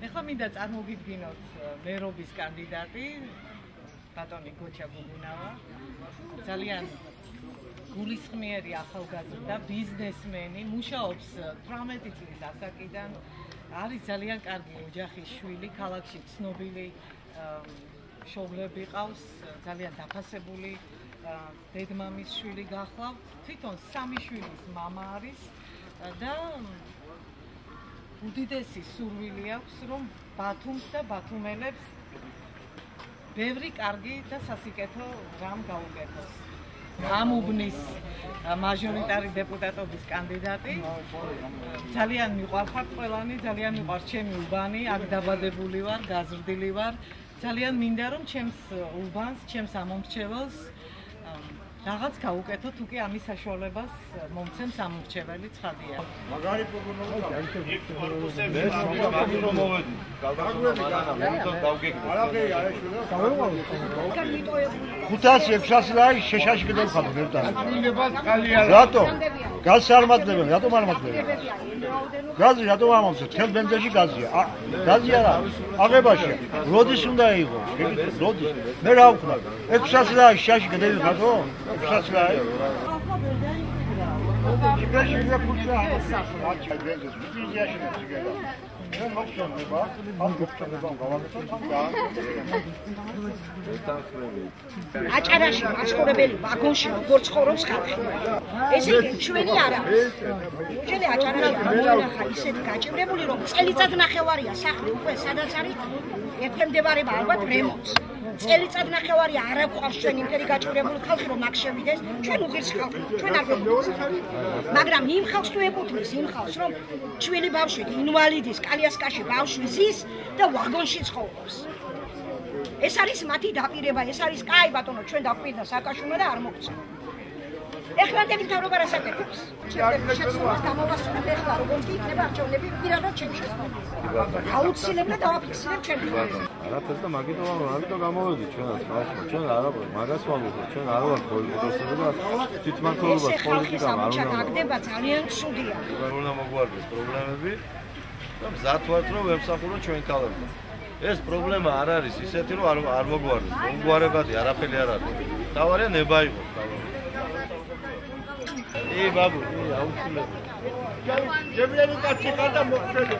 ეხლა მინდა წარმოგიდგინოთ მერობის კანდიდატი ბატონი გოჩა გუგუნავა. ძალიან გულისხმიერი ახალგაზრდა ბიზნესმენი, მუშაობს 18 წლის ასაკიდან. არის ძალიან კარგი ოჯახის შვილი, ქალაქში ცნობილი შობლები ყავს, ძალიან დაფასებული დედმამის შვილი გახლავთ. თვითონ 3 შვილის მამა არის და უდიდესი სურვილი აქვს, რომ ბათუმს და ბათუმელებს ბევრი კარგი და სასიკეთო რამ გაუკეთოს. ამუბნის მაჟორიტარი დეპუტატობის კანდიდატი. ძალიან მიყვარხარ ყველანი, ძალიან მიყვარს ჩემი უბანი, აქ დაბადებული ვარ, გაზრდილი ვარ. ძალიან მინდა რომ ჩემს უბანს, ჩემს ამომრჩეველს რაღაც გაუკეთო, თუ კი ამის საშუალებას მომცემს ამორჩეველი ცხადია. მაგარი პროგრამა შეშაში გადავხადო ერთად. რატო? გაზს არ მატლებენ, რატომ არ მატლებენ? გაზი რატომ არ მომწევს? თელ ბენზინში გაზია. გაზი არა, აღებაშია. როდის უნდა იყო? როდის? მე რა ვქნა? 600 ლარი შეშაში გადავიხადო? 600 ლარი. აჭარაში მაცხოვრებელი ვაგონში როგორ ცხოვრობს ხალხი. ესე იგი ჩვენი არა. უჩელი აჭარაში ამოინახა ისეთი გაჭირებული რომ წელიწად ნახევარია სახლი უკვე სადაც არის ეფემდებარება ალბათ რემონტს. წელიწად ნახევარი არ აქვს ჩვენ იმერი გაჭირებული ხალხი რომ აქ შევიდეს ჩვენ უღირს ხალხი ჩვენ არ გვეუბნებს მაგრამ იმ ხალხს თუ ეკუთვნის იმ ხალხს რომ ჩვილი ბავშვი ინვალიდის კალიასკაში ბავშვი ზის და ვაგონში ცხოვრობს ეს არის მათი დაპირება ეს არის კაი ბატონო ჩვენ დაგვიდა სააკაშვილმა და არ მოგწა ეხლა დები თავრობა რას აკეთებს შეცდომას გამოვასწრებთ ეხლა როგორ იქნება არჩევნები პირადად ჩემს აუცილებლად დავაფიქსირებ ჩემს არაფერს და მაგითო ამიტომ გამოვედი ჩვენაც ხალხმა ჩვენ არა მაგას ვამბობთ ჩვენ არ ვართ პოლიტიკოსები და თვითმმართველობა პოლიტიკამ არ უნდა გაგდება ძალიან ცუდია უნდა მოგვარდეს პრობლემები და მზად ვართ რომ ვემსახუროთ ჩვენ ქალებს ეს პრობლემა არ არის ისეთი რომ არ მოგვარდეს მომგვარებადი არაფერი არ არის თავარია ნება იყოს ბაბუ აუცილებლად. ჯებრელი კაცი ხარ და მოხდები.